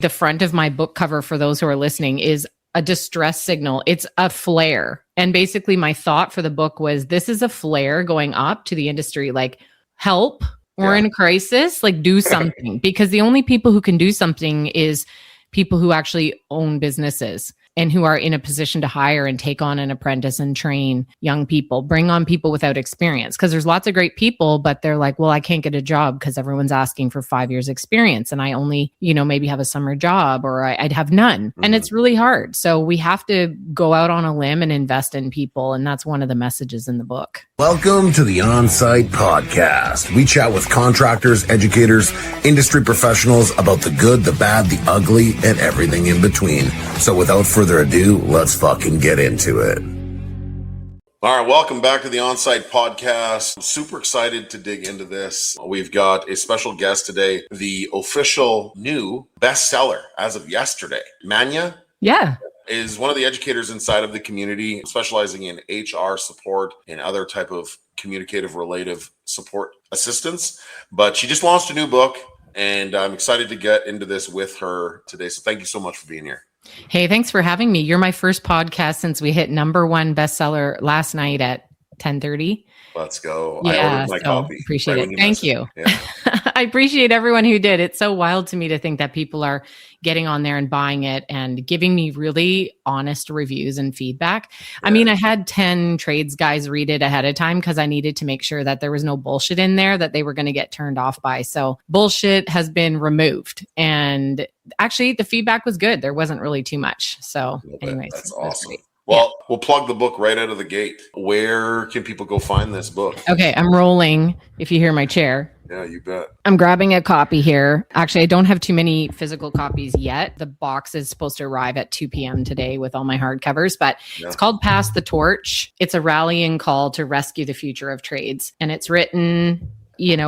The front of my book cover, for those who are listening, is a distress signal. It's a flare. And basically my thought for the book was, this is a flare going up to the industry, like, help, we're in a crisis, like, do something. Because the only people who can do something is people who actually own businesses and who are in a position to hire and take on an apprentice and train young people, bring on people without experience. Because there's lots of great people, but they're like, well, I can't get a job because everyone's asking for 5 years experience. And I only, maybe have a summer job, or I'd have none. And it's really hard. So we have to go out on a limb and invest in people. And that's one of the messages in the book. Welcome to the On-Site Podcast. We chat with contractors, educators, industry professionals about the good, the bad, the ugly, and everything in between. So without further ado, let's fucking get into it. All right, welcome back to the On-Site Podcast. I'm super excited to dig into this. We've got a special guest today, the official new bestseller as of yesterday. Manya? Yeah. Is one of the educators inside of the community, specializing in HR support and other type of communicative relative support assistance. But she just launched a new book, and I'm excited to get into this with her today. So thank you so much for being here. Hey, thanks for having me. You're my first podcast since we hit #1 bestseller last night at 10:30. Let's go. Yeah, I ordered my copy. Appreciate right it. Thank you. Yeah. I appreciate everyone who did. It's so wild to me to think that people are getting on there and buying it and giving me really honest reviews and feedback. Yeah. I mean, I had 10 trades guys read it ahead of time because I needed to make sure that there was no bullshit in there that they were going to get turned off by. So bullshit has been removed. And actually, the feedback was good. There wasn't really too much. So anyways, that's awesome. Well, we'll plug the book right out of the gate. Where can people go find this book? Okay, I'm rolling, if you hear my chair. Yeah, you bet. I'm grabbing a copy here. Actually, I don't have too many physical copies yet. The box is supposed to arrive at 2 p.m. today with all my hardcovers, but It's called Pass the Torch. It's a rallying call to rescue the future of trades. And it's written,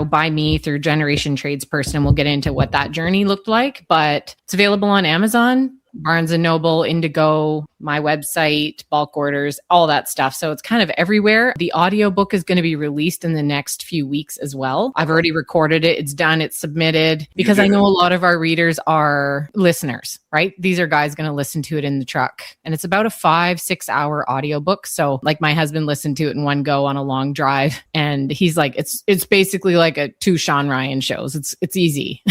by me through Generation Tradesperson. And we'll get into what that journey looked like, but it's available on Amazon, Barnes & Noble, Indigo, my website, bulk orders, all that stuff. So it's kind of everywhere. The audiobook is going to be released in the next few weeks as well. I've already recorded it. It's done. It's submitted because I know a lot of our readers are listeners, right? These are guys going to listen to it in the truck. And it's about a 5-6 hour audiobook. So like my husband listened to it in one go on a long drive. And he's like, it's basically like a 2 Sean Ryan shows. It's easy.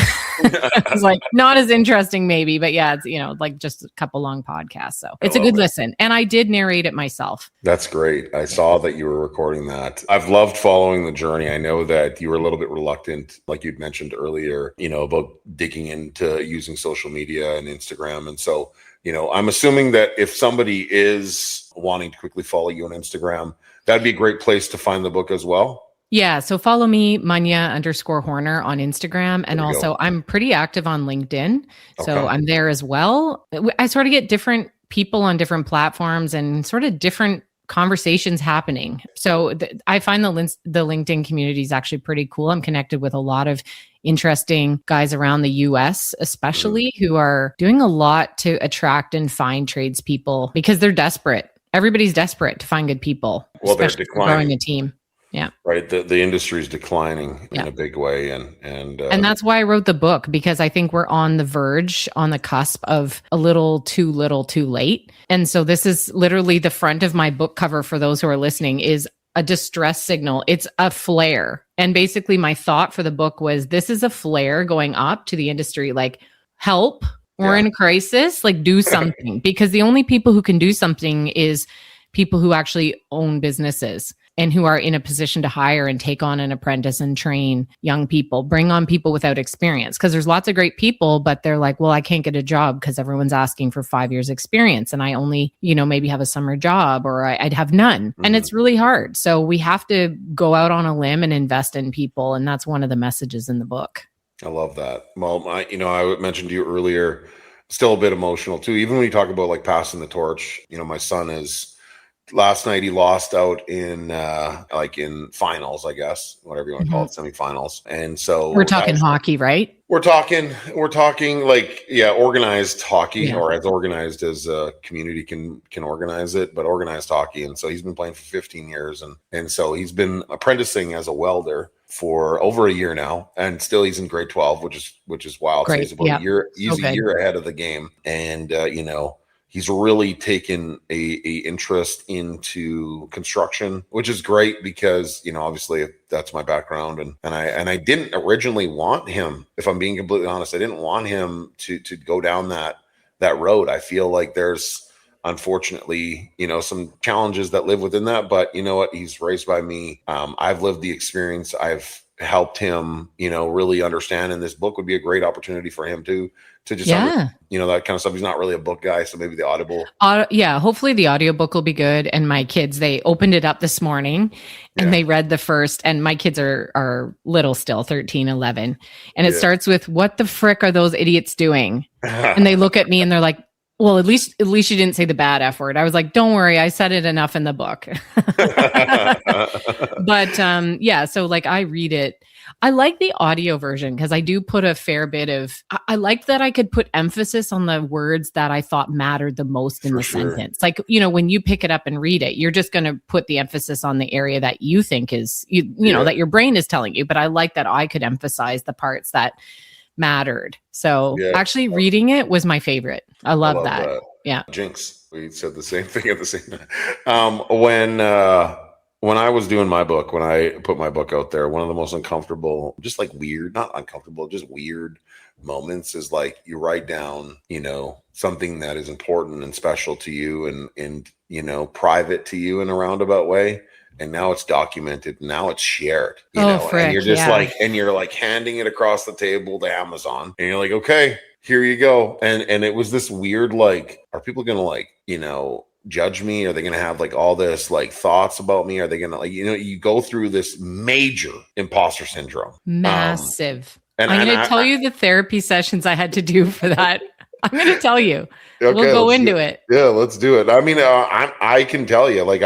It's like not as interesting maybe, but yeah, it's, like just a couple long podcasts. So it's a good listen. And I did narrate it myself. That's great. I saw that you were recording that. I've loved following the journey. I know that you were a little bit reluctant, like you'd mentioned earlier, about digging into using social media and Instagram. And so, I'm assuming that if somebody is wanting to quickly follow you on Instagram, that'd be a great place to find the book as well. Yeah. So follow me, Manya_Horner on Instagram. And also I'm pretty active on LinkedIn. So I'm there as well. I sort of get different people on different platforms and sort of different conversations happening. So I find the LinkedIn community is actually pretty cool. I'm connected with a lot of interesting guys around the US, especially who are doing a lot to attract and find tradespeople because they're desperate. Everybody's desperate to find good people, well, especially they're declining. Growing a team. Yeah. Right. The industry is declining in a big way. And that's why I wrote the book, because I think we're on the verge, on the cusp of a little too late. And so this is literally the front of my book cover, for those who are listening, is a distress signal. It's a flare. And basically my thought for the book was, this is a flare going up to the industry, like, help, we're in a crisis, like, do something. Because the only people who can do something is people who actually own businesses and who are in a position to hire and take on an apprentice and train young people, bring on people without experience. Because there's lots of great people, but they're like, well, I can't get a job because everyone's asking for 5 years experience. And I only, maybe have a summer job, or I'd have none. And it's really hard. So we have to go out on a limb and invest in people. And that's one of the messages in the book. I love that. Well, I mentioned to you earlier, still a bit emotional too. Even when you talk about like passing the torch, my son is, last night he lost out in in finals, I guess, whatever you want to call it, semifinals. And so we're talking hockey, right? We're talking organized hockey, or as organized as a community can organize it, but organized hockey. And so he's been playing for 15 years. And so he's been apprenticing as a welder. for over a year now, and still he's in grade 12, which is wild. Great. So he's about Yeah. a year. He's So a good. year ahead of the game, and he's really taken a interest into construction, which is great because obviously that's my background, and I didn't originally want him. If I'm being completely honest, I didn't want him to go down that road. I feel like there's unfortunately, some challenges that live within that, but you know what? He's raised by me. I've lived the experience. I've helped him, really understand. And this book would be a great opportunity for him to just, that kind of stuff. He's not really a book guy. So maybe the Audible. Hopefully the audiobook will be good. And my kids, they opened it up this morning and they read the first, and my kids are little still, 13, 11. And it starts with, what the frick are those idiots doing? And they look at me and they're like, well, at least you didn't say the bad F word. I was like, don't worry, I said it enough in the book. But so like I read it. I like the audio version because I do put a fair bit of, I like that I could put emphasis on the words that I thought mattered the most in the sentence. Like, when you pick it up and read it, you're just going to put the emphasis on the area that you think is, that your brain is telling you. But I like that I could emphasize the parts that mattered. So actually reading it was my favorite. I love that. Yeah. Jinx. We said the same thing at the same time. When I was doing my book, when I put my book out there, one of the most uncomfortable, just like weird, not uncomfortable, just weird moments is like you write down, something that is important and special to you and private to you in a roundabout way. And now it's documented. Now it's shared, and you're just and you're like handing it across the table to Amazon, and you're like, okay, here you go. And it was this weird, like, are people going to judge me? Are they going to have like all this like thoughts about me? Are they going to you go through this major imposter syndrome, massive. And I'm going to tell you the therapy sessions I had to do for that. I'm going to tell you. Okay, we'll go into it. Yeah, let's do it. I mean, I can tell you, like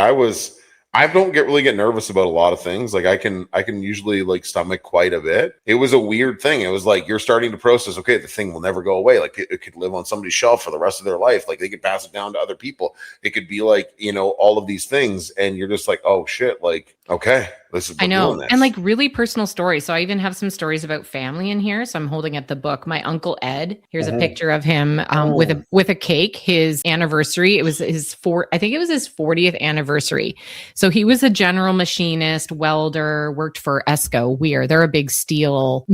I don't really get nervous about a lot of things. Like I can usually like stomach quite a bit. It was a weird thing. It was like, you're starting to process, okay, the thing will never go away. Like it could live on somebody's shelf for the rest of their life. Like they could pass it down to other people. It could be like, all of these things. And you're just like, oh shit. Like, okay, this is, I know. And like really personal stories. So I even have some stories about family in here. So I'm holding up the book. My uncle Ed, here's a picture of him with a cake, his anniversary. It was his 40th anniversary. So he was a general machinist, welder, worked for Esco Weir. They're a big steel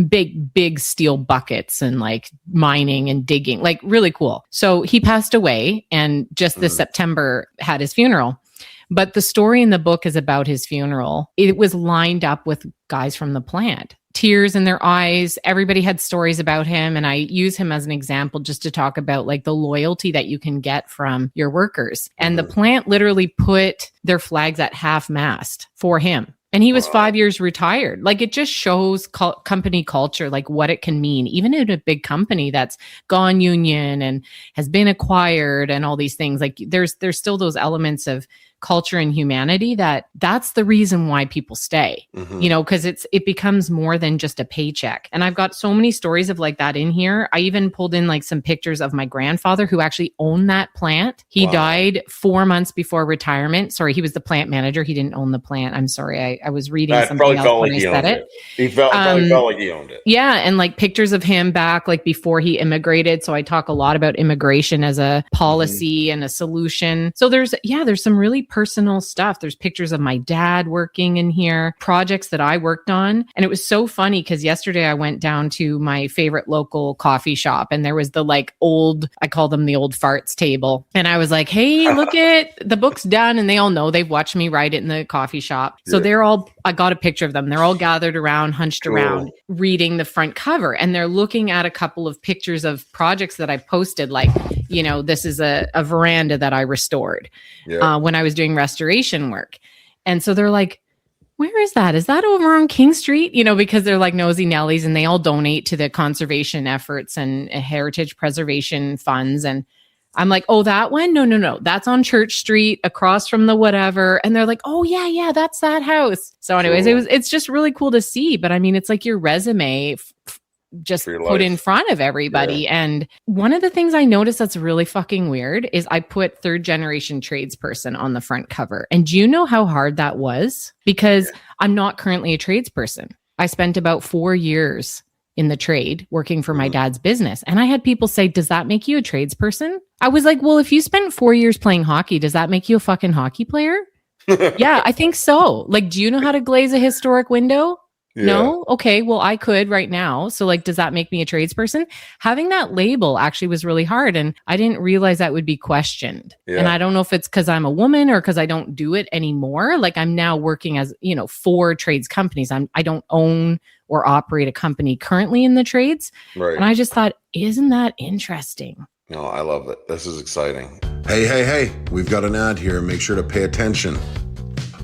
buckets and like mining and digging, like really cool. So he passed away and just this September had his funeral. But the story in the book is about his funeral. It was lined up with guys from the plant. Tears in their eyes. Everybody had stories about him. And I use him as an example just to talk about like the loyalty that you can get from your workers. And the plant literally put their flags at half-mast for him. And he was 5 years retired. Like it just shows company culture, like what it can mean, even in a big company that's gone union and has been acquired and all these things. Like there's still those elements of culture and humanity that's the reason why people stay, because it becomes more than just a paycheck. And I've got so many stories of like that in here. I even pulled in like some pictures of my grandfather who actually owned that plant. He died 4 months before retirement. Sorry, he was the plant manager. He didn't own the plant. I'm sorry. I was reading something else when I said it. He probably felt like he owned it. Yeah. And like pictures of him back like before he immigrated. So I talk a lot about immigration as a policy and a solution. So there's some really personal stuff. There's pictures of my dad working in here, projects that I worked on. And it was so funny because yesterday I went down to my favorite local coffee shop and there was the like I call them the old farts table. And I was like, hey, look it, the book's done. And they all know, they've watched me write it in the coffee shop. So I got a picture of them. They're all gathered around, hunched around, reading the front cover. And they're looking at a couple of pictures of projects that I posted, like, this is a veranda that I restored when I was doing restoration work. And so they're like, where is that? Is that over on King Street? Because they're like nosy Nellies and they all donate to the conservation efforts and heritage preservation funds. And I'm like, oh, that one? No. That's on Church Street across from the whatever. And they're like, oh, yeah, that's that house. So anyways, it's just really cool to see. But I mean, it's like your resume just put in front of everybody. Yeah. And one of the things I noticed that's really fucking weird is I put third generation tradesperson on the front cover. And do you know how hard that was? Because I'm not currently a tradesperson. I spent about 4 years in the trade working for my dad's business. And I had people say, does that make you a tradesperson? I was like, well, if you spent 4 years playing hockey, does that make you a fucking hockey player? Yeah, I think so. Like, do you know how to glaze a historic window? Yeah. No? Okay, well, I could right now. So like, does that make me a tradesperson? Having that label actually was really hard. And I didn't realize that would be questioned. Yeah. And I don't know if it's because I'm a woman or because I don't do it anymore. Like I'm now working as, for trades companies. I don't own or operate a company currently in the trades. Right. And I just thought, isn't that interesting? No, I love it. This is exciting. Hey, we've got an ad here. Make sure to pay attention.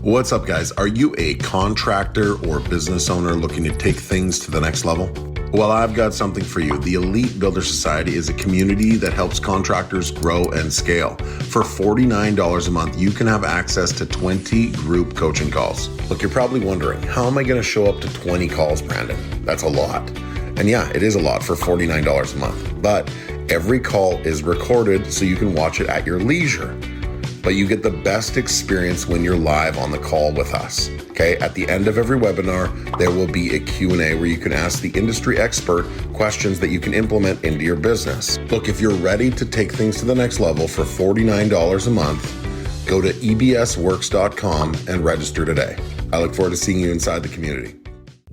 What's up, guys? Are you a contractor or business owner looking to take things to the next level? Well, I've got something for you. The Elite Builder Society is a community that helps contractors grow and scale. For $49 a month, you can have access to 20 group coaching calls. Look, you're probably wondering, how am I going to show up to 20 calls, Brandon? That's a lot. And yeah, it is a lot for $49 a month. But every call is recorded so you can watch it at your leisure. But you get the best experience when you're live on the call with us. Okay, at the end of every webinar, there will be a Q&A where you can ask the industry expert questions that you can implement into your business. Look, if you're ready to take things to the next level for $49 a month, go to ebsworks.com and register today. I look forward to seeing you inside the community.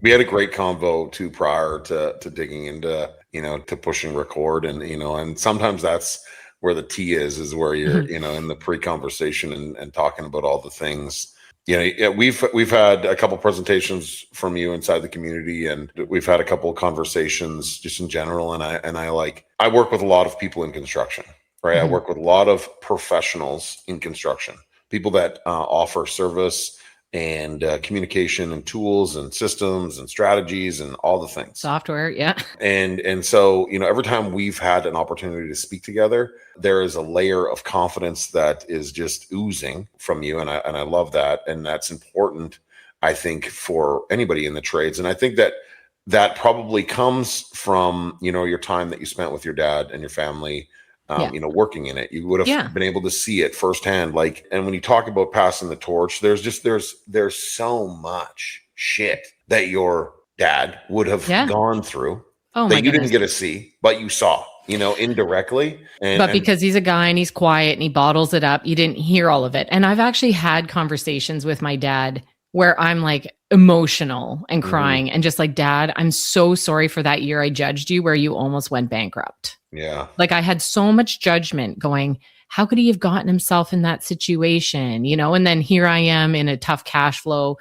We had a great convo too prior to digging into, to pushing record and sometimes that's where the tea is where you're, in the pre-conversation and talking about all the things. We've had a couple presentations from you inside the community, and we've had a couple of conversations just in general. And I work with a lot of people in construction, right? I work with a lot of professionals in construction, people that offer service and communication and tools and systems and strategies and all the things. Software, yeah. And so, every time we've had an opportunity to speak together, there is a layer of confidence that is just oozing from you. And I love that. And that's important, I think, for anybody in the trades. And I think that probably comes from, your time that you spent with your dad and your family, working in it. You would have been able to see it firsthand. And when you talk about passing the torch, there's so much shit that your dad would have gone through that you didn't get to see, but you saw, indirectly. But because he's a guy and he's quiet and he bottles it up, you didn't hear all of it. And I've actually had conversations with my dad where I'm like emotional and crying and just like, Dad, I'm so sorry for that year I judged you where you almost went bankrupt. Yeah. Like I had so much judgment going, how could he have gotten himself in that situation? And then here I am in a tough cash flow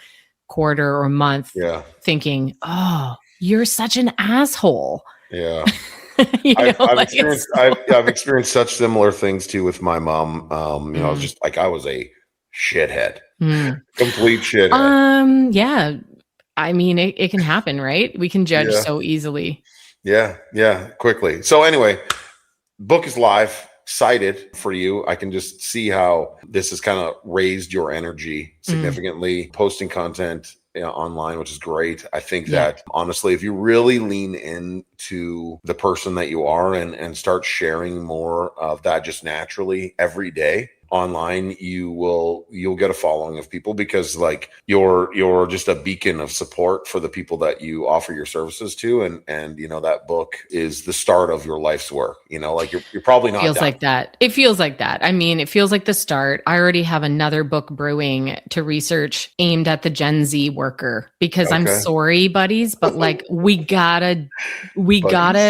quarter or month thinking, oh, you're such an asshole. Yeah. I've experienced such similar things too with my mom. I was just like, I was a shithead, complete shithead. Yeah. I mean, it can happen, right? We can judge so easily. Yeah, quickly. So anyway, book is live, cited for you. I can just see how this has kind of raised your energy significantly, posting content online, which is great. I think that honestly, if you really lean into the person that you are and start sharing more of that just naturally every day online, you'll get a following of people because like you're just a beacon of support for the people that you offer your services to, and that book is the start of your life's work. Like you're probably not feels done. Like that. It feels like that. I mean, it feels like the start. I already have another book brewing to research aimed at the Gen Z worker because I'm sorry, buddies, but like we gotta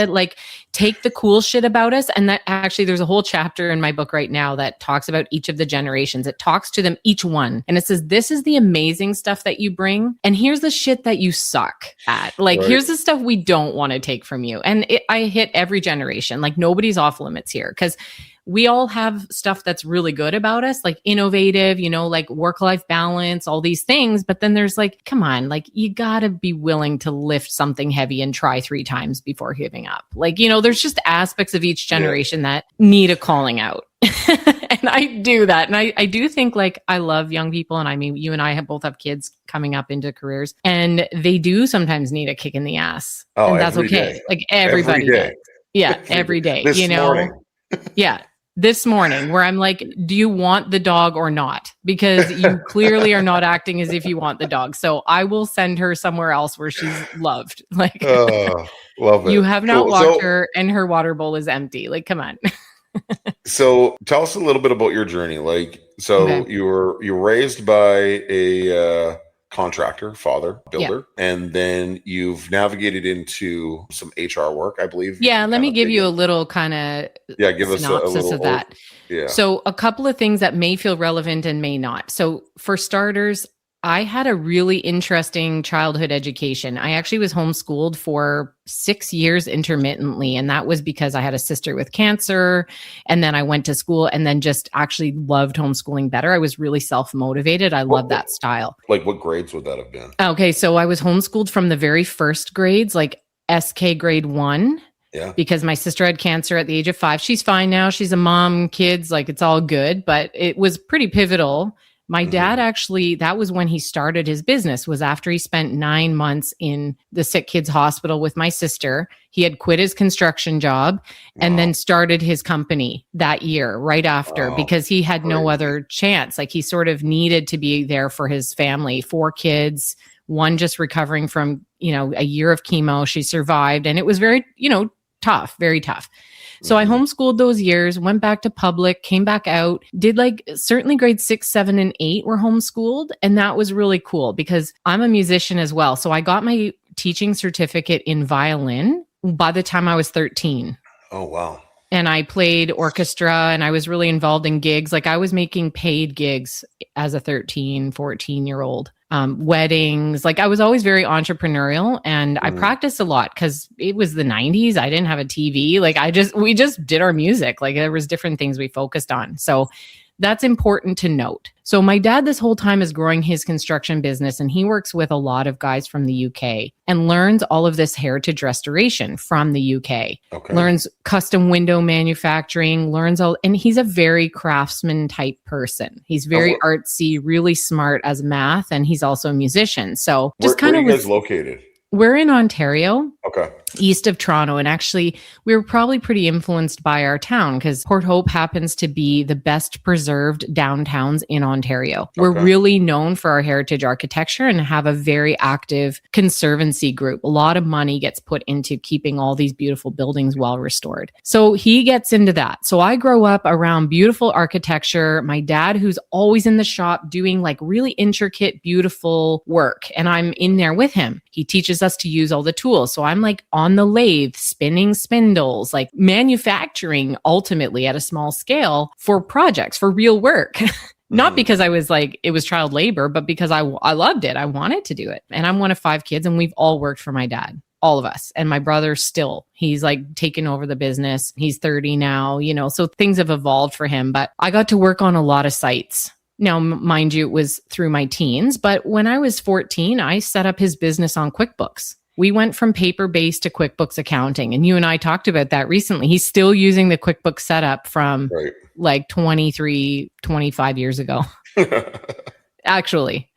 like take the cool shit about us. And that actually, there's a whole chapter in my book right now that talks about each of the generations. It talks to them, each one. And it says, this is the amazing stuff that you bring. And here's the shit that you suck at. Like, here's the stuff we don't want to take from you. And I hit every generation. Like nobody's off limits here because we all have stuff that's really good about us, like innovative, like work-life balance, all these things. But then there's like, come on, like you gotta be willing to lift something heavy and try 3 times before giving up. Like, there's just aspects of each generation that need a calling out. And I do that. And I do think like I love young people. And I mean, you and I both have kids coming up into careers and they do sometimes need a kick in the ass. And that's okay. Day. Like everybody does. Yeah, every day, This morning. Yeah. this morning where I'm like, do you want the dog or not? Because you clearly are not acting as if you want the dog. So I will send her somewhere else where she's loved. Like, love it. You have not walked her and her water bowl is empty. Like, come on. So tell us a little bit about your journey. Like, so you were raised by a contractor, father, builder, and then you've navigated into some HR work, I believe. Yeah, let me give you a little kind of synopsis of that. Yeah. So a couple of things that may feel relevant and may not. So for starters, I had a really interesting childhood education. I actually was homeschooled for 6 years intermittently. And that was because I had a sister with cancer. And then I went to school and then just actually loved homeschooling better. I was really self-motivated. I love that style. Like what grades would that have been? Okay. So I was homeschooled from the very first grades, like SK grade 1. Yeah. Because my sister had cancer at the age of 5. She's fine now. She's a mom, kids, like it's all good. But it was pretty pivotal. My dad actually, that was when he started his business, was after he spent 9 months in the sick kids hospital with my sister. He had quit his construction job and then started his company that year right after because he had no other chance. Like he sort of needed to be there for his family, 4 kids, one just recovering from, a year of chemo. She survived and it was very, tough, very tough. So I homeschooled those years, went back to public, came back out, did certainly grades 6, 7, and 8 were homeschooled. And that was really cool because I'm a musician as well. So I got my teaching certificate in violin by the time I was 13. Oh, wow. And I played orchestra and I was really involved in gigs. Like I was making paid gigs as a 13, 14-year-old. Weddings. Like I was always very entrepreneurial and I practiced a lot because it was the 90s. I didn't have a TV. Like we just did our music. Like there was different things we focused on. So that's important to note. So my dad this whole time is growing his construction business and he works with a lot of guys from the UK and learns all of this heritage restoration from the UK. Okay. Learns custom window manufacturing, and he's a very craftsman type person. He's very artsy, really smart as math, and he's also a musician. So just kind of where are you guys located? We're in Ontario. Okay. East of Toronto. And actually, we were probably pretty influenced by our town because Port Hope happens to be the best preserved downtowns in Ontario. Okay. We're really known for our heritage architecture and have a very active conservancy group. A lot of money gets put into keeping all these beautiful buildings well restored. So he gets into that. So I grow up around beautiful architecture. My dad, who's always in the shop doing really intricate, beautiful work. And I'm in there with him. He teaches us to use all the tools. So I'm on the lathe, spinning spindles, manufacturing ultimately at a small scale for projects, for real work. Not because I was it was child labor, but because I loved it. I wanted to do it. And I'm one of 5 kids and we've all worked for my dad, all of us. And my brother still, he's taken over the business. He's 30 now, so things have evolved for him, but I got to work on a lot of sites. Now, mind you, it was through my teens, but when I was 14, I set up his business on QuickBooks. We went from paper-based to QuickBooks accounting, and you and I talked about that recently. He's still using the QuickBooks setup from 23, 25 years ago. Actually,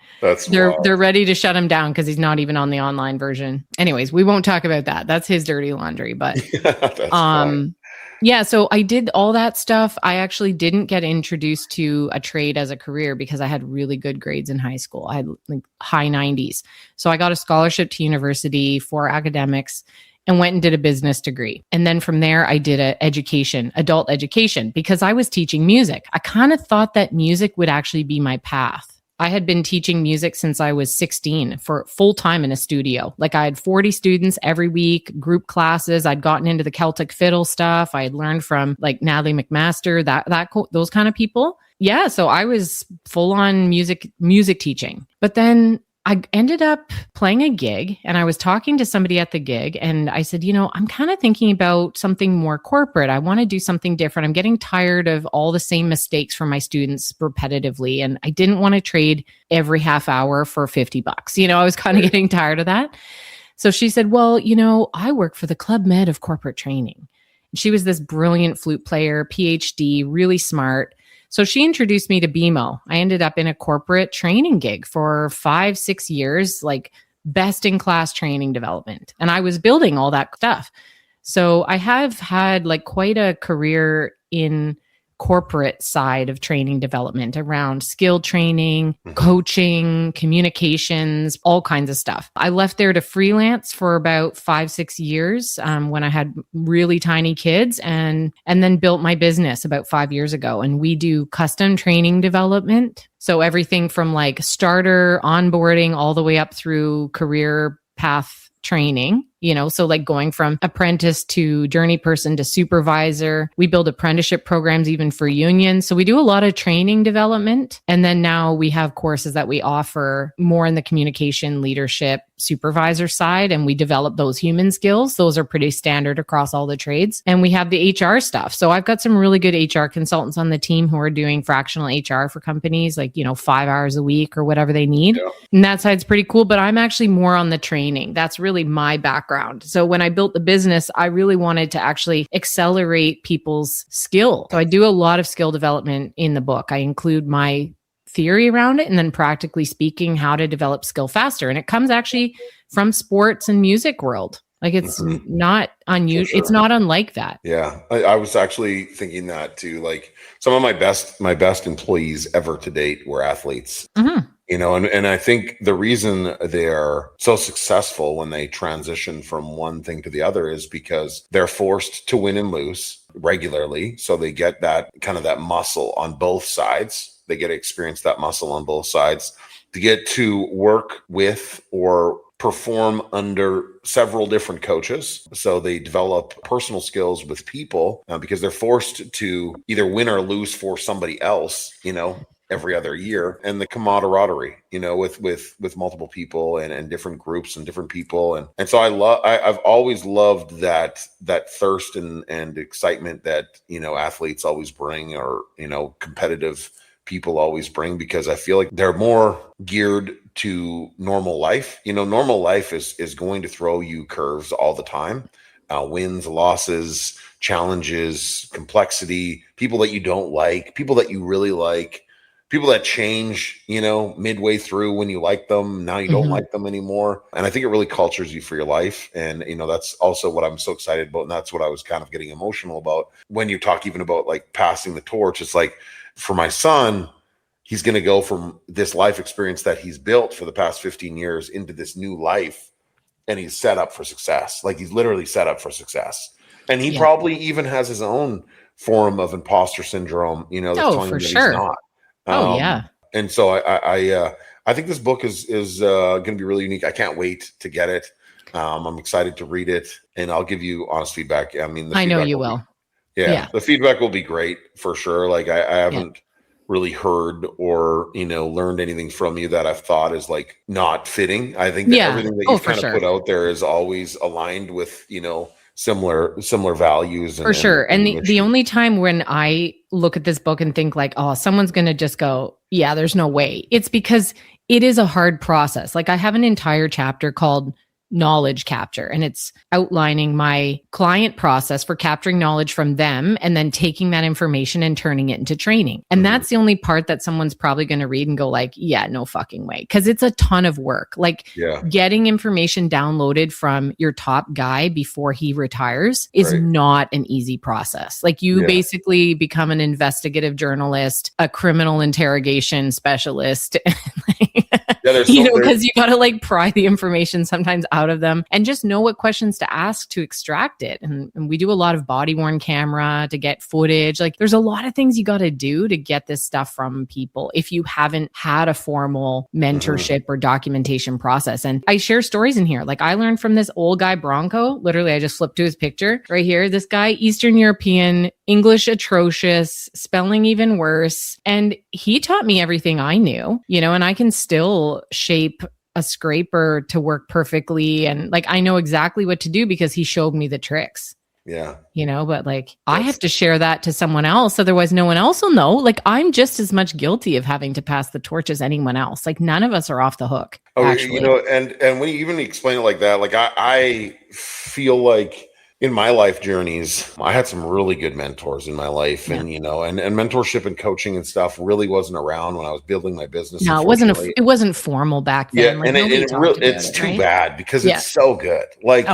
they're ready to shut him down because he's not even on the online version. Anyways, we won't talk about that. That's his dirty laundry, but yeah, so I did all that stuff. I actually didn't get introduced to a trade as a career because I had really good grades in high school. I had high 90s. So I got a scholarship to university for academics and went and did a business degree. And then from there, I did adult education, because I was teaching music. I kind of thought that music would actually be my path. I had been teaching music since I was 16 for full time in a studio. I had 40 students every week, group classes. I'd gotten into the Celtic fiddle stuff. I had learned from Natalie McMaster, those kind of people. Yeah. So I was full on music teaching, but then I ended up playing a gig and I was talking to somebody at the gig and I said, I'm kind of thinking about something more corporate. I want to do something different. I'm getting tired of all the same mistakes from my students repetitively. And I didn't want to trade every half hour for $50. I was kind of getting tired of that. So she said, well, I work for the Club Med of corporate training. And she was this brilliant flute player, PhD, really smart. So she introduced me to BMO. I ended up in a corporate training gig for 5-6 years, best in class training development. And I was building all that stuff. So I have had quite a career in corporate side of training development around skill training, coaching, communications, all kinds of stuff. I left there to freelance for about 5-6 years when I had really tiny kids, and then built my business about 5 years ago. And we do custom training development. So everything from like starter onboarding all the way up through career path training, so like going from apprentice to journey person to supervisor. We build apprenticeship programs even for unions. So we do a lot of training development. And then now we have courses that we offer more in the communication, leadership, supervisor side, and we develop those human skills. Those are pretty standard across all the trades. And we have the HR stuff. So I've got some really good HR consultants on the team who are doing fractional HR for companies, like, 5 hours a week or whatever they need. Yeah. And that side's pretty cool, but I'm actually more on the training. That's really my background. So when I built the business, I really wanted to actually accelerate people's skill. So I do a lot of skill development in the book. I include my theory around it and then practically speaking how to develop skill faster. And it comes actually from sports and music world. Like it's not unusual. Sure. It's not unlike that. Yeah. I was actually thinking that too. Like some of my best employees ever to date were athletes. Mm-hmm. And I think the reason they're so successful when they transition from one thing to the other is because they're forced to win and lose regularly. So they get that kind of that muscle on both sides. They get to experience that muscle on both sides. To get to work with or perform under several different coaches. So they develop personal skills with people because they're forced to either win or lose for somebody else, every other year, and the camaraderie, with multiple people and different groups and different people. And so I've always loved that thirst and excitement that, athletes always bring, or, competitive people always bring, because I feel like they're more geared to normal life. Normal life is going to throw you curves all the time, wins, losses, challenges, complexity, people that you don't like, people that you really like, people that change, midway through when you like them. Now you don't like them anymore. And I think it really cultures you for your life. And, that's also what I'm so excited about. And that's what I was kind of getting emotional about when you talk even about like passing the torch. It's like for my son, he's going to go from this life experience that he's built for the past 15 years into this new life. And he's set up for success. Like he's literally set up for success. And he probably even has his own form of imposter syndrome, that's telling him that sure. he's not. And so I think this book is going to be really unique. I can't wait to get it. I'm excited to read it, and I'll give you honest feedback. I mean, I know you will. The feedback will be great for sure. Like I haven't really heard or, learned anything from you that I've thought is like not fitting. I think that everything that you've kind of put out there is always aligned with, similar values. For sure. And the only time when I look at this book and think like, oh, someone's going to just go, yeah, there's no way. It's because it is a hard process. Like I have an entire chapter called knowledge capture, and it's outlining my client process for capturing knowledge from them and then taking that information and turning it into training. And that's the only part that someone's probably going to read and go like, yeah, no fucking way. Cause it's a ton of work. Like getting information downloaded from your top guy before he retires is not an easy process. Like you basically become an investigative journalist, a criminal interrogation specialist. Because you got to like pry the information sometimes out of them and just know what questions to ask to extract it. And we do a lot of body worn camera to get footage. Like there's a lot of things you got to do to get this stuff from people if you haven't had a formal mentorship or documentation process. And I share stories in here. Like I learned from this old guy, Bronco. Literally, I just flipped to his picture right here. This guy, Eastern European, English atrocious, spelling even worse. And he taught me everything I knew, and I can still shape a scraper to work perfectly. And like, I know exactly what to do because he showed me the tricks. Yeah. But like I have to share that to someone else. Otherwise no one else will know. Like I'm just as much guilty of having to pass the torch as anyone else. Like none of us are off the hook. Oh, actually. And when you even explain it like that, like I feel like in my life journeys, I had some really good mentors in my life, and and mentorship and coaching and stuff really wasn't around when I was building my business. No, it wasn't formal back then. Yeah, like, and it's too bad because it's so good. Like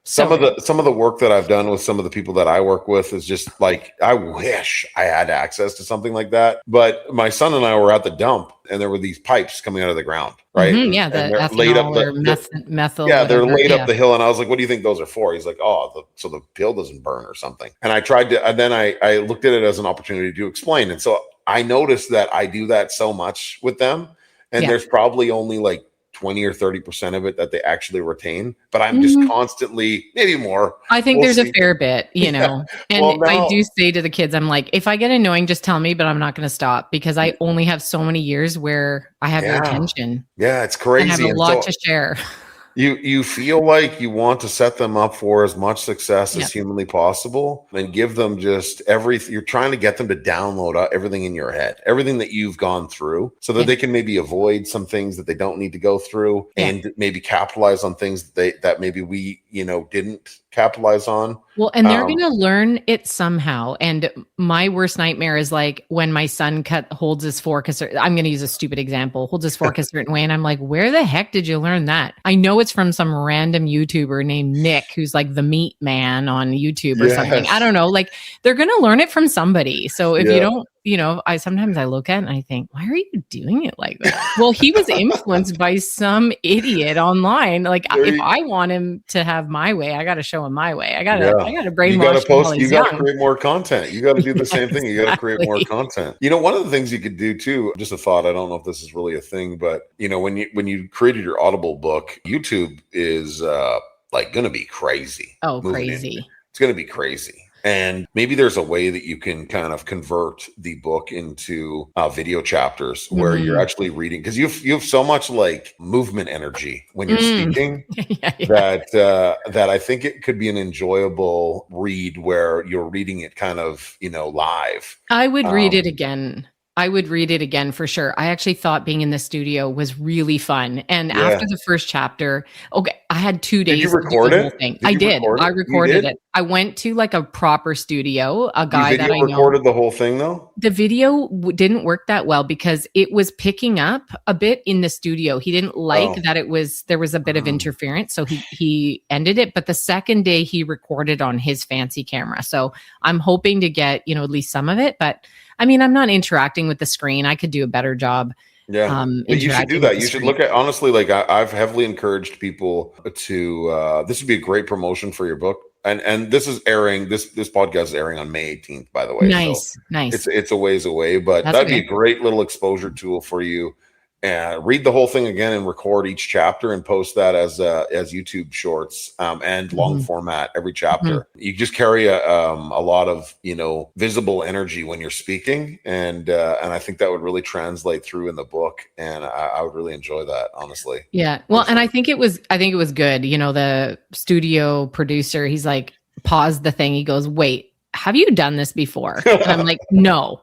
Some of the work that I've done with some of the people that I work with is just like, I wish I had access to something like that. But my son and I were at the dump, and there were these pipes coming out of the ground, right? Mm-hmm, yeah, and the ethanol or methyl. Yeah, they're whatever. laid up the hill, and I was like, "What do you think those are for?" He's like, so the pill doesn't burn or something." And I tried to, and then I looked at it as an opportunity to explain. And so I noticed that I do that so much with them, and there's probably only like 20 or 30% of it that they actually retain, but I'm just constantly, maybe more. I think there's a fair bit, and I do say to the kids, I'm like, if I get annoying, just tell me, but I'm not going to stop, because I only have so many years where I have your attention. Yeah, it's crazy. I have a lot to share. You feel like you want to set them up for as much success as humanly possible, and give them just everything. You're trying to get them to download everything in your head, everything that you've gone through, so that they can maybe avoid some things that they don't need to go through, and maybe capitalize on things that maybe we, didn't capitalize on. Well, and they're going to learn it somehow. And my worst nightmare is like when my son holds his fork. I'm going to use a stupid example, holds his fork a certain way. And I'm like, where the heck did you learn that? I know it's from some random YouTuber named Nick, who's like the meat man on YouTube or something. I don't know. Like, they're going to learn it from somebody. So if you don't, sometimes I look at it and I think, why are you doing it like that? Well, he was influenced by some idiot online. Like, if I want him to have my way, I got to show him my way. I got to brainwash him. You got to create more content. You got to do the same thing. You got to create more content. One of the things you could do too, just a thought, I don't know if this is really a thing, but when you created your Audible book, YouTube is like going to be crazy. Oh, crazy. It's going to be crazy. And maybe there's a way that you can kind of convert the book into video chapters where you're actually reading, because you have so much like movement energy when you're speaking that I think it could be an enjoyable read where you're reading it kind of, live. I would read it again. I would read it again for sure. I actually thought being in the studio was really fun. And after the first chapter, I had 2 days. Did you record it? I did. I recorded it. I went to like a proper studio, a guy that I know. Recorded the whole thing though? The video didn't work that well because it was picking up a bit in the studio. He didn't like that there was a bit of interference. So he ended it. But the second day he recorded on his fancy camera. So I'm hoping to get, at least some of it. But I mean, I'm not interacting with the screen. I could do a better job. Yeah, but you should do that. You should look at, honestly, like I've heavily encouraged people to, this would be a great promotion for your book. And this is airing, this podcast is airing on May 18th, by the way. Nice. It's a ways away, but that'd be a great little exposure tool for you. Read the whole thing again and record each chapter and post that as YouTube shorts and long format every chapter. You just carry a lot of visible energy when you're speaking, and I think that would really translate through in the book, and I would really enjoy that, honestly. Yeah, well, and I think it was good. The studio producer, he's like, paused the thing. He goes, "Wait, have you done this before?" And I'm like, "No."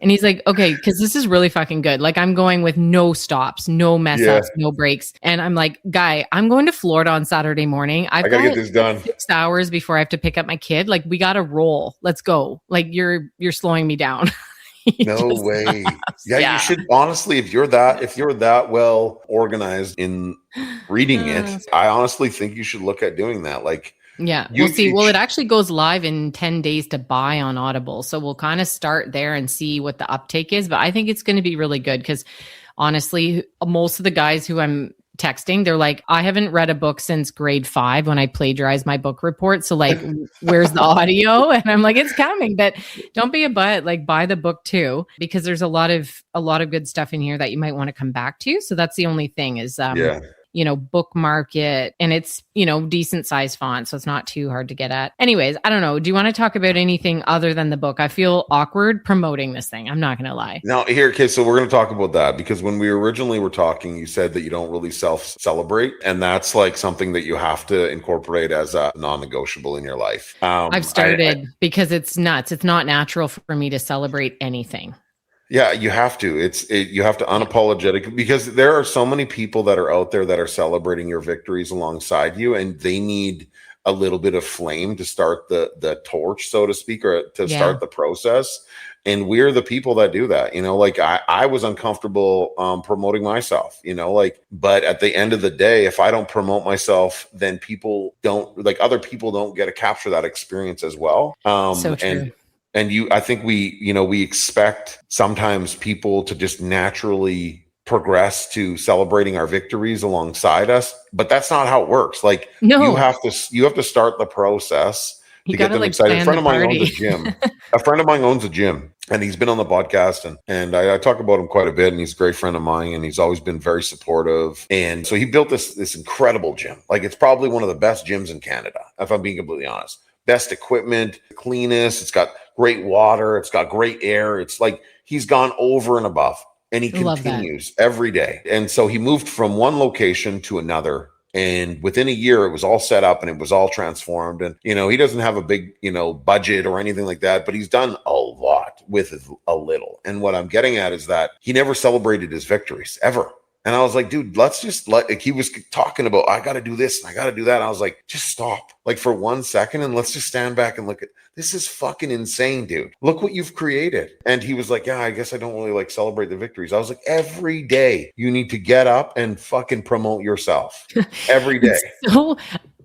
And he's like, okay, because this is really fucking good. Like, I'm going with no stops, no mess ups, no breaks. And I'm like, guy, I'm going to Florida on Saturday morning. I gotta get this done 6 hours before I have to pick up my kid. Like, we gotta roll. Let's go. Like, you're slowing me down. No way. Yeah, you should, honestly, if you're that well organized in reading it, I honestly think you should look at doing that. Like, yeah, we'll see. Well, it actually goes live in 10 days to buy on Audible. So we'll kind of start there and see what the uptake is. But I think it's going to be really good because honestly, most of the guys who I'm texting, they're like, I haven't read a book since grade 5 when I plagiarized my book report. So like, where's the audio? And I'm like, it's coming, but don't be a butt, like buy the book too, because there's a lot of good stuff in here that you might want to come back to. So that's the only thing is, bookmark it, and it's, decent size font. So it's not too hard to get at. Anyways, I don't know. Do you want to talk about anything other than the book? I feel awkward promoting this thing. I'm not going to lie. Now okay. So we're going to talk about that because when we originally were talking, you said that you don't really self-celebrate. And that's like something that you have to incorporate as a non-negotiable in your life. I've started because it's nuts. It's not natural for me to celebrate anything. Yeah, you have to. You have to unapologetic, because there are so many people that are out there that are celebrating your victories alongside you, and they need a little bit of flame to start the torch, so to speak, or to start the process. And we're the people that do that, like I was uncomfortable promoting myself, but at the end of the day, if I don't promote myself, then other people don't get to capture that experience as well. So true. And I think we expect sometimes people to just naturally progress to celebrating our victories alongside us, but that's not how it works. Like you have to start the process to get them excited. A friend of mine owns a gym. A friend of mine owns a gym, and he's been on the podcast, and I talk about him quite a bit, and he's a great friend of mine, and he's always been very supportive. And so he built this incredible gym. Like it's probably one of the best gyms in Canada, if I'm being completely honest. Best equipment, cleanest, it's got great water, it's got great air. It's like he's gone over and above, and he continues every day. And so he moved from one location to another. And within a year, it was all set up and it was all transformed. And, he doesn't have a big, budget or anything like that, but he's done a lot with a little. And what I'm getting at is that he never celebrated his victories ever. And I was like, dude, let's just he was talking about, I got to do this and I got to do that. And I was like, just stop like for 1 second and let's just stand back and look at this. Is fucking insane, dude. Look what you've created. And he was like, yeah, I guess I don't really celebrate the victories. I was like, every day you need to get up and fucking promote yourself every day.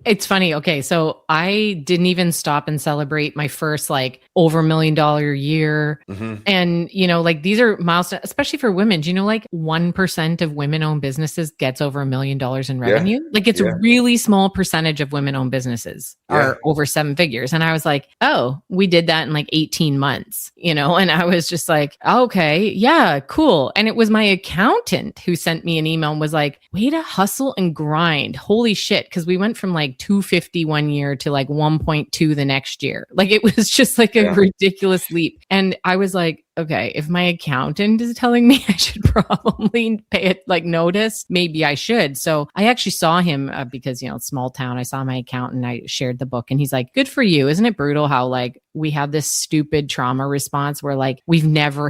It's funny. Okay. So I didn't even stop and celebrate my first over $1 million year. Mm-hmm. And, these are milestones, especially for women. Do 1% of women-owned businesses gets over $1 million in revenue? Yeah. It's a really small percentage of women-owned businesses are over 7 figures. And I was like, oh, we did that in 18 months, and I was just like, okay, yeah, cool. And it was my accountant who sent me an email and was like, way to hustle and grind. Holy shit. Cause we went from 250 one year to 1.2 the next year. It was just a ridiculous leap. And I was like, okay, if my accountant is telling me I should probably pay it notice, maybe I should. So I actually saw him because, small town, I saw my accountant, I shared the book and he's like, good for you. Isn't it brutal how we have this stupid trauma response where we've never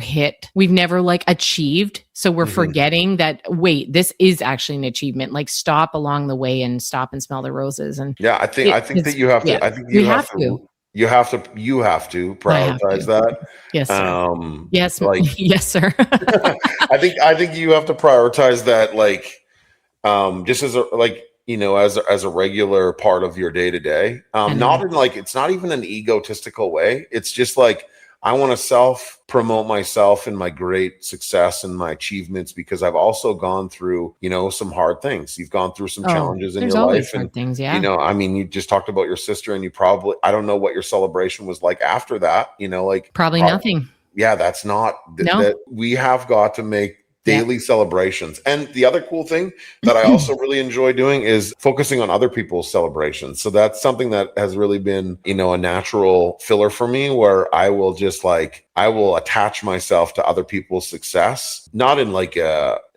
achieved. So we're forgetting that, wait, this is actually an achievement. Stop along the way and stop and smell the roses. And I think that you have to, I think you have to. You have to prioritize that. Yes, sir. Yes, sir. I think you have to prioritize that, just as as a regular part of your day to day. Not in it's not even an egotistical way. It's just I want to self-promote myself and my great success and my achievements because I've also gone through, some hard things. You've gone through some challenges in your life. And things, you just talked about your sister and I don't know what your celebration was like after that, Probably nothing. Yeah, that's not, that we have got to make daily celebrations. And the other cool thing that I also really enjoy doing is focusing on other people's celebrations. So that's something that has really been, a natural filler for me where I will just I will attach myself to other people's success, not in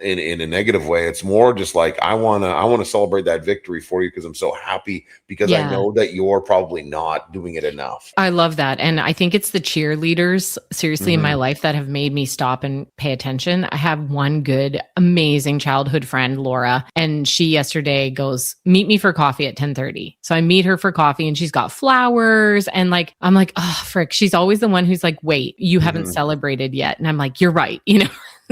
in a negative way. It's more just I want to celebrate that victory for you because I'm so happy because I know that you're probably not doing it enough. I love that. And I think it's the cheerleaders seriously in my life that have made me stop and pay attention. I have one good, amazing childhood friend, Laura, and she yesterday goes, meet me for coffee at 10:30. So I meet her for coffee and she's got flowers and I'm like, oh, frick. She's always the one who's like, wait, you haven't celebrated yet. And I'm like, you're right.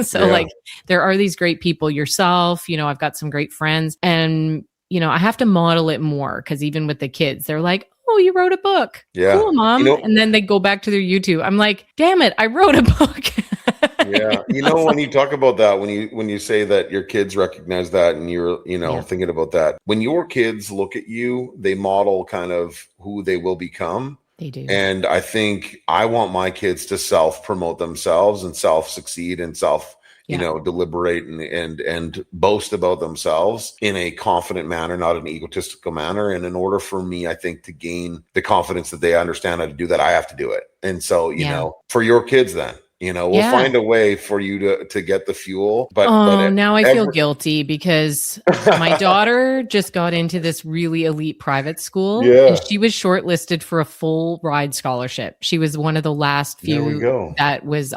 So there are these great people, yourself, I've got some great friends and, I have to model it more because even with the kids, they're like, oh, you wrote a book. Yeah. Cool, mom. And then they go back to their YouTube. I'm like, damn it, I wrote a book. Yeah. When you talk about that, when you say that your kids recognize that and you're, thinking about that, when your kids look at you, they model kind of who they will become. They do. And I think I want my kids to self-promote themselves and self-succeed and deliberate and boast about themselves in a confident manner, not an egotistical manner. And in order for me, I think to gain the confidence that they understand how to do that, I have to do it. And so, for your kids then, we'll find a way for you to get the fuel. But now I feel guilty because my daughter just got into this really elite private school. Yeah. And she was shortlisted for a full ride scholarship. She was one of the last few that was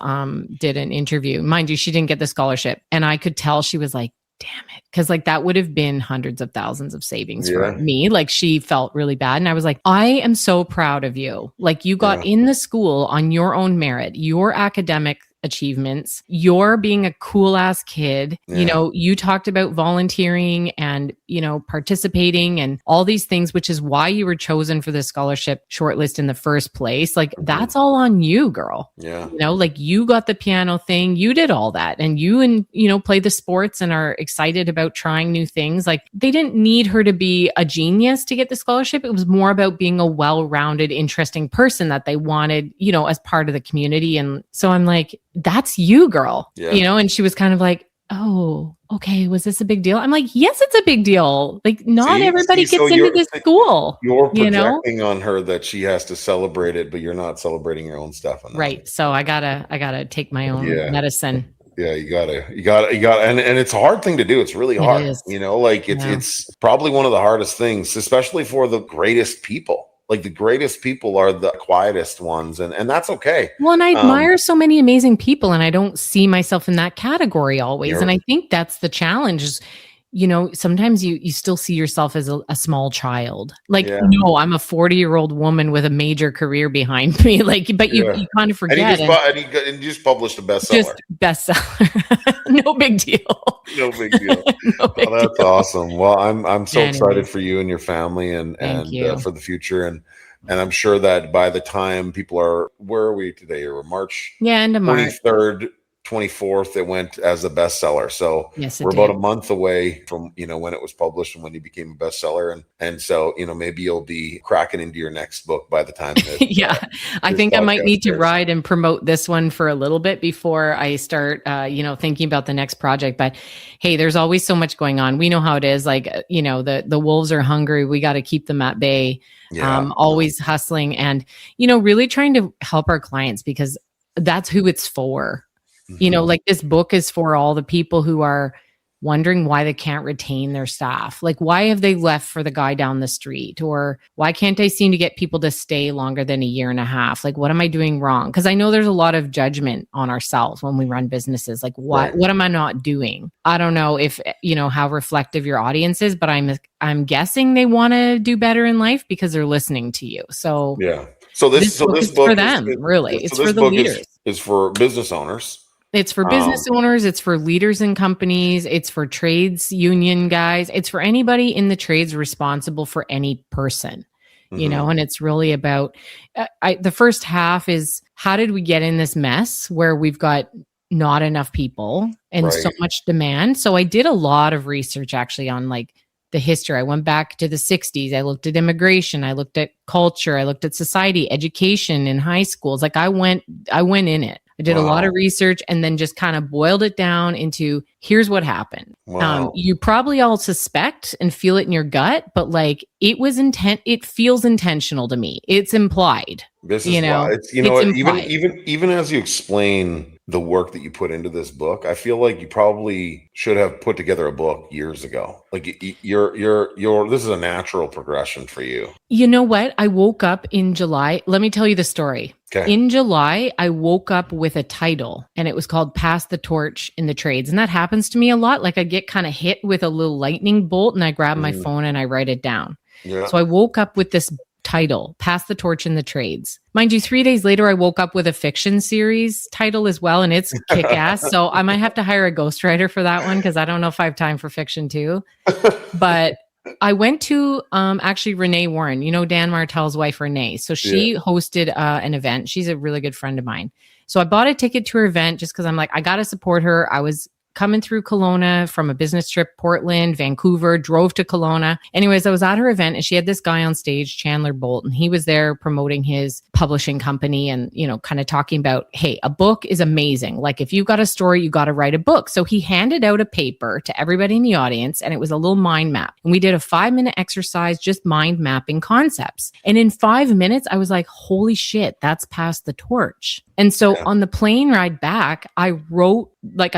did an interview. Mind you, she didn't get the scholarship. And I could tell she was like, damn it. Cause like that would have been hundreds of thousands of savings for me. Like she felt really bad. And I was like, I am so proud of you. Like you got in the school on your own merit, your academic achievements, you're being a cool ass kid. You know, you talked about volunteering and, you know, participating and all these things, which is why you were chosen for the scholarship shortlist in the first place. Like that's all on you, girl. Yeah. You know, like you got the piano thing, you did all that and you know, play the sports and are excited about trying new things. Like they didn't need her to be a genius to get the scholarship. It was more about being a well-rounded, interesting person that they wanted, you know, as part of the community. And so I'm like, that's you, girl. You know, and she was kind of like, oh, okay, was this a big deal? I'm like, yes, it's a big deal. Like not everybody gets into this school. You're projecting on her that she has to celebrate it, but you're not celebrating your own stuff. Right. So I gotta take my own medicine. Yeah, you gotta, and it's a hard thing to do. It's really hard. You know, like it's probably one of the hardest things, especially for the greatest people. Like the greatest people are the quietest ones, and that's okay. Well, and I admire so many amazing people, and I don't see myself in that category always. And I think that's the challenge is, you know, sometimes you still see yourself as a small child. Like, no, I'm a 40-year-old woman with a major career behind me. Like, but you kind of forget. And he just published a bestseller. Just bestseller. No big deal. No big deal. That's awesome. Well, I'm so excited for you and your family and for the future. And I'm sure that by the time people are, where are we today? Or March? Yeah, end of March. 23rd, 24th, it went as a bestseller. So we're about a month away from, you know, when it was published and when you became a bestseller. And so, you know, maybe you'll be cracking into your next book by the time that, I think I might need to ride and promote this one for a little bit before I start, you know, thinking about the next project. But hey, there's always so much going on. We know how it is. Like, you know, the wolves are hungry. We got to keep them at bay. Always hustling and, you know, really trying to help our clients because that's who it's for. You know, like this book is for all the people who are wondering why they can't retain their staff. Like, why have they left for the guy down the street? Or why can't I seem to get people to stay longer than a year and a half? Like, what am I doing wrong? Because I know there's a lot of judgment on ourselves when we run businesses. Like, what am I not doing? I don't know if, you know, how reflective your audience is, but I'm guessing they want to do better in life because they're listening to you. So So this book is for them, really. It's for the leaders. Is for business owners. It's for business owners. It's for leaders in companies. It's for trades union guys. It's for anybody in the trades responsible for any person, you know, and it's really about, the first half is how did we get in this mess where we've got not enough people and so much demand. So I did a lot of research actually on like the history. I went back to the 60s. I looked at immigration. I looked at culture. I looked at society, education in high schools. Like I went in it. I did a lot of research and then just kind of boiled it down into here's what happened. You probably all suspect and feel it in your gut, but like it feels intentional to me. It's implied. This is why it's, you know, even as you explain the work that you put into this book, I feel like you probably should have put together a book years ago. Like this is a natural progression for you. You know what? I woke up in July. Let me tell you the story. Okay. In July, I woke up with a title and it was called Pass the Torch in the Trades. And that happens to me a lot. Like I get kind of hit with a little lightning bolt and I grab my phone and I write it down. Yeah. So I woke up with this title, Pass the Torch in the Trades. Mind you, 3 days later, I woke up with a fiction series title as well, and it's kick-ass. So I might have to hire a ghostwriter for that one because I don't know if I have time for fiction too. But I went to actually Renee Warren, you know, Dan Martell's wife, Renee. So she hosted an event. She's a really good friend of mine. So I bought a ticket to her event just because I'm like, I got to support her. I was coming through Kelowna from a business trip, Portland, Vancouver, drove to Kelowna. Anyways, I was at her event and she had this guy on stage, Chandler Bolt, and he was there promoting his publishing company and, you know, kind of talking about, hey, a book is amazing. Like if you've got a story, you got to write a book. So he handed out a paper to everybody in the audience and it was a little mind map. And we did a 5-minute exercise, just mind mapping concepts. And in 5 minutes, I was like, holy shit, that's Pass the Torch. And so on the plane ride back, I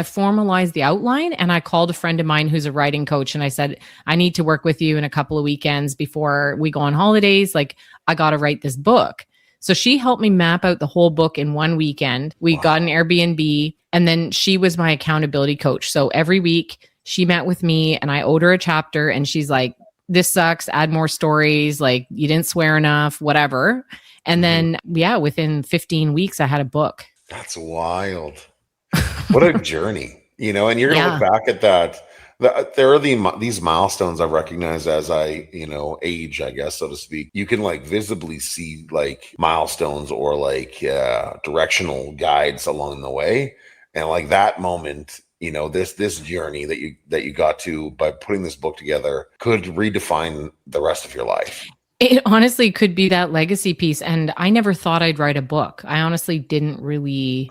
formalized the outline and I called a friend of mine who's a writing coach. And I said, I need to work with you in a couple of weekends before we go on holidays. Like I got to write this book. So she helped me map out the whole book in one weekend. We got an Airbnb and then she was my accountability coach. So every week She met with me and I owed her a chapter and she's like, this sucks, add more stories. Like you didn't swear enough, whatever. And then, within 15 weeks, I had a book. That's wild. What a journey, and you're going to look back at that. There are these milestones I've recognized as I, age, I guess, so to speak. You can like visibly see like milestones or like directional guides along the way. And like that moment, this journey that you got to by putting this book together could redefine the rest of your life. It honestly could be that legacy piece. And I never thought I'd write a book. I honestly didn't really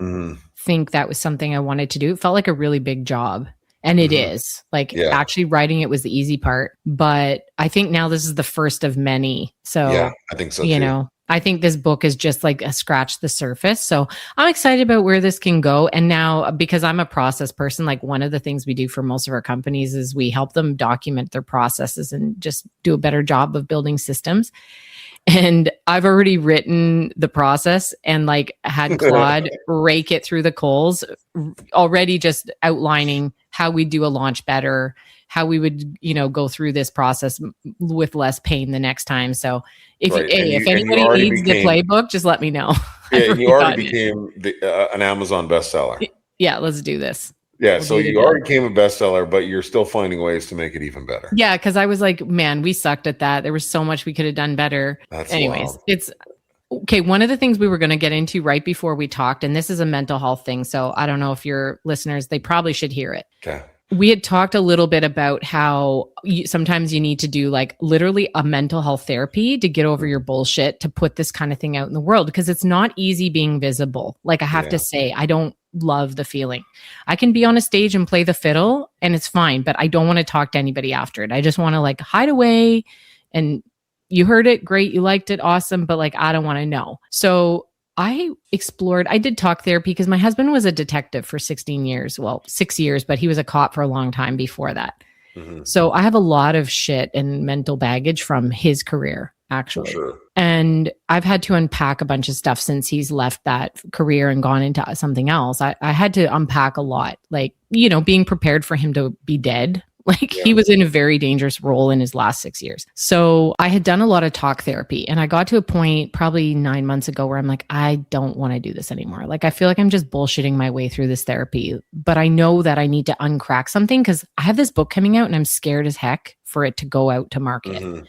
think that was something I wanted to do. It felt like a really big job. And it is like actually writing it was the easy part. But I think now this is the first of many. So, I think so too. I think this book is just like a scratch the surface. So I'm excited about where this can go. And now, because I'm a process person, like one of the things we do for most of our companies is we help them document their processes and just do a better job of building systems. And I've already written the process and like had Claude rake it through the coals, already just outlining how we do a launch better, how we would, go through this process with less pain the next time. So if anybody needs the playbook, just let me know. Yeah, and you already became an Amazon bestseller. Yeah, let's do this. Yeah, so you already became a bestseller, but you're still finding ways to make it even better. Yeah, because I was like, man, we sucked at that. There was so much we could have done better. Anyways, wild. It's okay. One of the things we were going to get into right before we talked, and this is a mental health thing. So I don't know if your listeners, they probably should hear it. Okay. We had talked a little bit about how sometimes you need to do like literally a mental health therapy to get over your bullshit, to put this kind of thing out in the world, because it's not easy being visible. Like I have to say, I don't love the feeling. I can be on a stage and play the fiddle and it's fine, but I don't want to talk to anybody after it. I just want to like hide away and you heard it, great, you liked it, awesome, but like I don't want to know. So I did talk therapy because my husband was a detective for 16 years. Well, 6 years, but he was a cop for a long time before that. So I have a lot of shit and mental baggage from his career, actually. Sure. And I've had to unpack a bunch of stuff since he's left that career and gone into something else. I had to unpack a lot, like, being prepared for him to be dead. Like he was in a very dangerous role in his last 6 years. So I had done a lot of talk therapy and I got to a point probably 9 months ago where I'm like, I don't want to do this anymore. Like, I feel like I'm just bullshitting my way through this therapy, but I know that I need to uncrack something because I have this book coming out and I'm scared as heck for it to go out to market.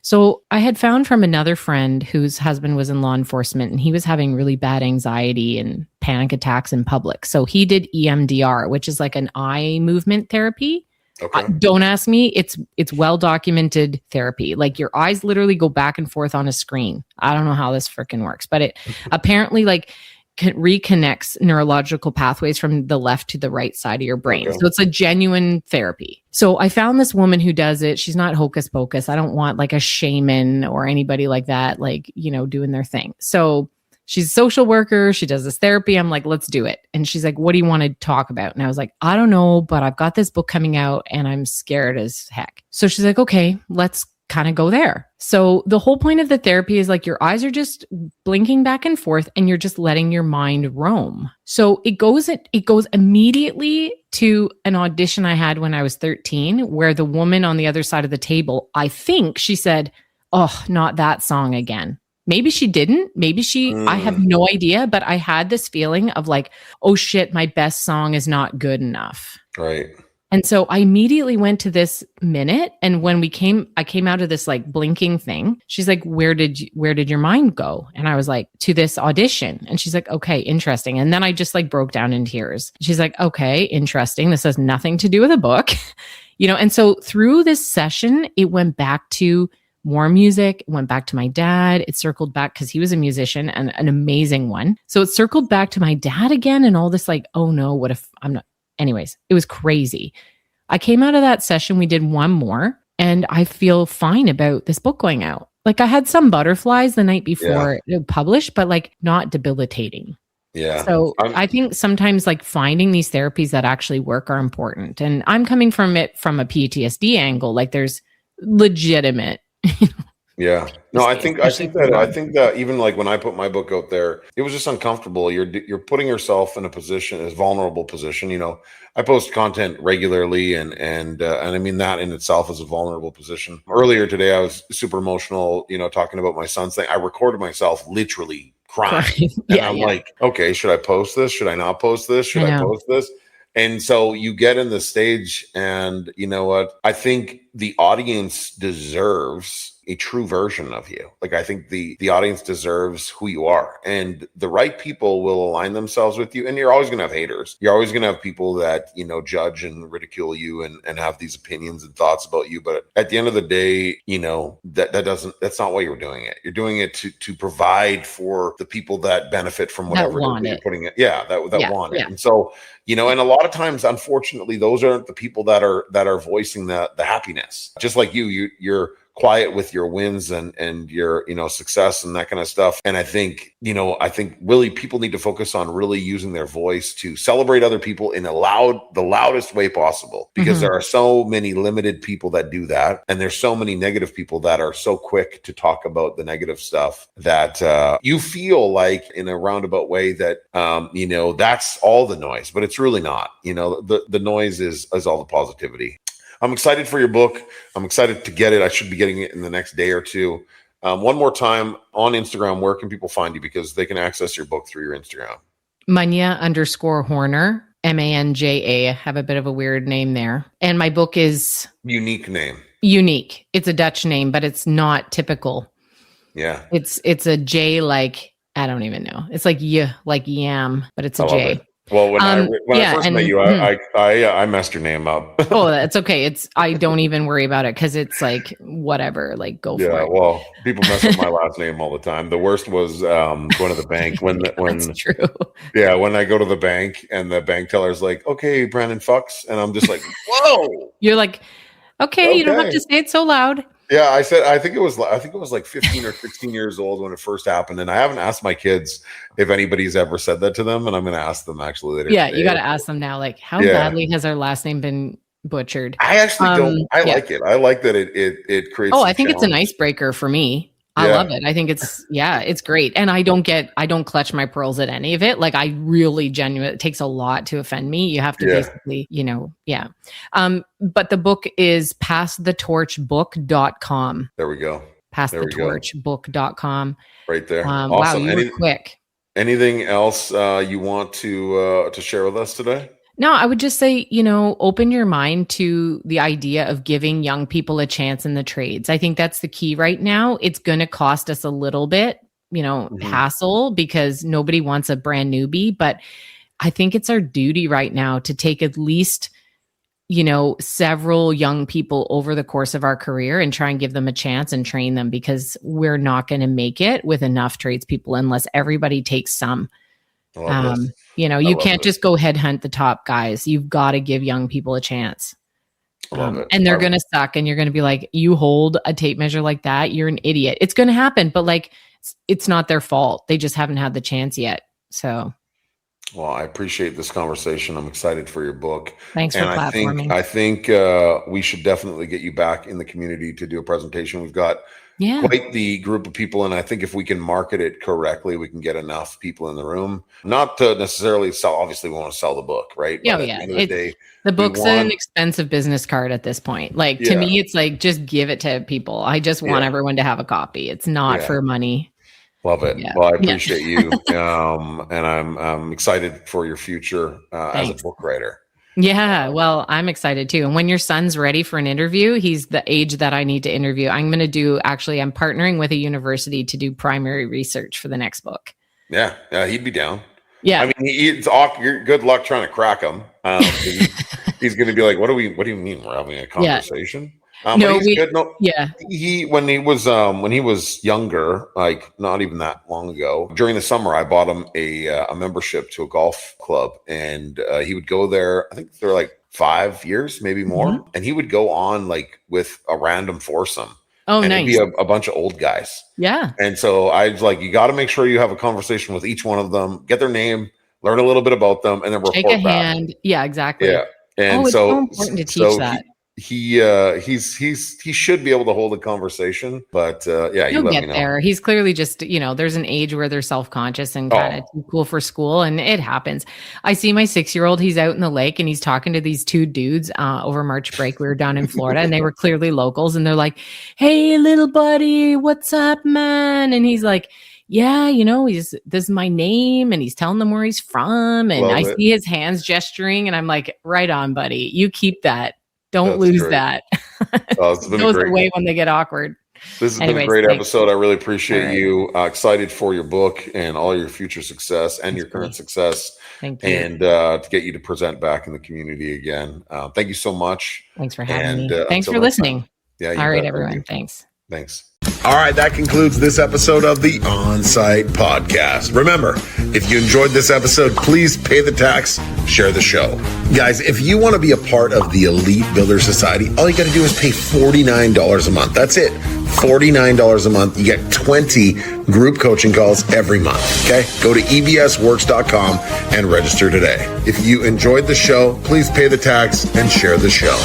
So I had found from another friend whose husband was in law enforcement and he was having really bad anxiety and panic attacks in public. So he did EMDR, which is like an eye movement therapy. Okay. Don't ask me. It's well documented therapy. Like your eyes literally go back and forth on a screen. I don't know how this freaking works, but it apparently like reconnects neurological pathways from the left to the right side of your brain. Okay. So it's a genuine therapy. So I found this woman who does it. She's not hocus pocus. I don't want like a shaman or anybody like that, like, doing their thing. So she's a social worker. She does this therapy. I'm like, let's do it. And she's like, what do you want to talk about? And I was like, I don't know, but I've got this book coming out and I'm scared as heck. So she's like, okay, let's kind of go there. So the whole point of the therapy is like your eyes are just blinking back and forth and you're just letting your mind roam. So it goes immediately to an audition I had when I was 13, where the woman on the other side of the table, I think she said, oh, not that song again. Maybe she didn't. Maybe I have no idea, but I had this feeling of like, oh shit, my best song is not good enough. Right. And so I immediately went to this minute. And when I came out of this like blinking thing, she's like, where did your mind go? And I was like, to this audition. And she's like, okay, interesting. And then I just like broke down in tears. She's like, okay, interesting. This has nothing to do with a book, And so through this session, it went back to more music. It went back to my dad. It circled back because he was a musician and an amazing one. So it circled back to my dad again and all this like, oh no, what if I'm not? Anyways, it was crazy. I came out of that session. We did one more and I feel fine about this book going out. Like I had some butterflies the night before it published, but like not debilitating. Yeah. So I think sometimes like finding these therapies that actually work are important. And I'm coming from it from a PTSD angle. Like there's legitimate Yeah. No, I think especially that even like when I put my book out there, it was just uncomfortable. You're putting yourself in a position, a vulnerable position. I post content regularly, and I mean that in itself is a vulnerable position. Earlier today, I was super emotional. Talking about my son's thing. I recorded myself literally crying, and I'm like, okay, should I post this? Should I not post this? Should I post this? And so you get in the stage, and you know what? I think the audience deserves a true version of you. Like, I think the audience deserves who you are, and the right people will align themselves with you. And you're always going to have haters. You're always going to have people that, judge and ridicule you and have these opinions and thoughts about you. But at the end of the day, that's not why you're doing it. You're doing it to provide for the people that benefit from whatever you're putting it. Yeah. That want it. And so, and a lot of times, unfortunately, those aren't the people that are voicing the happiness. Just like you're quiet with your wins and your success and that kind of stuff. And I think really people need to focus on really using their voice to celebrate other people in the loudest way possible, because there are so many limited people that do that, and there's so many negative people that are so quick to talk about the negative stuff that you feel like in a roundabout way that that's all the noise, but it's really not. The noise is all the positivity. I'm excited for your book. I'm excited to get it. I should be getting it in the next day or two. One more time, on Instagram, where can people find you? Because they can access your book through your Instagram. Manya_Horner, Manja. Have a bit of a weird name there. And my book is... Unique name. Unique. It's a Dutch name, but it's not typical. Yeah. It's a J, like, I don't even know. It's like like yam, but it's a J. It. Well, when I first met you, I messed your name up. Oh, that's okay. I don't even worry about it, because it's like, whatever, like, go for it. Yeah, well, people mess up my last name all the time. The worst was going to the bank when that's true. Yeah, when I go to the bank and the bank teller's like, okay, Brandon Fuchs, and I'm just like, whoa. You're like, okay, you don't have to say it so loud. Yeah, I think it was like 15 or 16 years old when it first happened, and I haven't asked my kids if anybody's ever said that to them, and I'm going to ask them actually later. Yeah, you got to ask them now. Like, how badly has our last name been butchered? I actually don't. I like it. I like that it creates. Oh, I think it's an icebreaker for me. I love it. I think it's great. And I don't clutch my pearls at any of it. Like, I really genuinely, it takes a lot to offend me. You have to basically, but the book is passthetorchbook.com. There we go. Passthetorchbook.com. Right there. Awesome. Wow, you were quick. Anything else you want to share with us today? No, I would just say, open your mind to the idea of giving young people a chance in the trades. I think that's the key right now. It's going to cost us a little bit, hassle, because nobody wants a brand newbie. But I think it's our duty right now to take at least, several young people over the course of our career and try and give them a chance and train them, because we're not going to make it with enough tradespeople unless everybody takes some. You can't just go headhunt the top guys. You've got to give young people a chance. And they're going to suck, and you're going to be like, you hold a tape measure like that, you're an idiot. It's going to happen, but like, it's not their fault. They just haven't had the chance yet. So. Well, I appreciate this conversation. I'm excited for your book. Thanks for platforming. I think we should definitely get you back in the community to do a presentation. We've got quite the group of people, and I think if we can market it correctly, we can get enough people in the room. Not to necessarily sell. Obviously, we want to sell the book, right? Yeah, yeah. The book's an expensive business card at this point. Like, to me, it's like, just give it to people. I just want everyone to have a copy. It's not for money. Love it. Yeah. Well, I appreciate you, and I'm excited for your future as a book writer. Yeah, well, I'm excited too. And when your son's ready for an interview, he's the age that I need to interview. I'm partnering with a university to do primary research for the next book. Yeah, he'd be down. Yeah. I mean, it's awkward. You're good luck trying to crack him. He's going to be like, what do you mean we're having a conversation? When he was younger, like not even that long ago, during the summer, I bought him a membership to a golf club, and he would go there. I think they're like 5 years, maybe more, and he would go on like with a random foursome. Oh, and nice. It'd be a bunch of old guys. Yeah. And so I was like, you got to make sure you have a conversation with each one of them, get their name, learn a little bit about them, and then report back. Hand. Yeah, exactly. Yeah. And it's so important to teach that. he should be able to hold a conversation, but yeah, He'll let get me know. there. He's clearly just, there's an age where they're self-conscious and kind of too cool for school, and it happens. I see my 6-year-old, he's out in the lake and he's talking to these two dudes over March break. We were down in Florida and they were clearly locals, and they're like, "Hey, little buddy, what's up, man?" And he's like, "Yeah, this is my name," and he's telling them where he's from, and I see his hands gesturing, and I'm like, "Right on, buddy. You keep that. Don't lose that." It's been goes away when they get awkward. This has been a great episode. I really appreciate you. Excited for your book and all your future success and your current success. Thank you. And to get you to present back in the community again. Thank you so much. Thanks for having me. Thanks for listening. Yeah. All right, everyone. Thanks. All right, that concludes this episode of the On-Site Podcast. Remember, if you enjoyed this episode, please pay the tax, share the show. Guys, if you want to be a part of the Elite Builder Society, all you got to do is pay $49 a month. That's it. $49 a month. You get 20 group coaching calls every month. Okay? Go to ebsworks.com and register today. If you enjoyed the show, please pay the tax and share the show.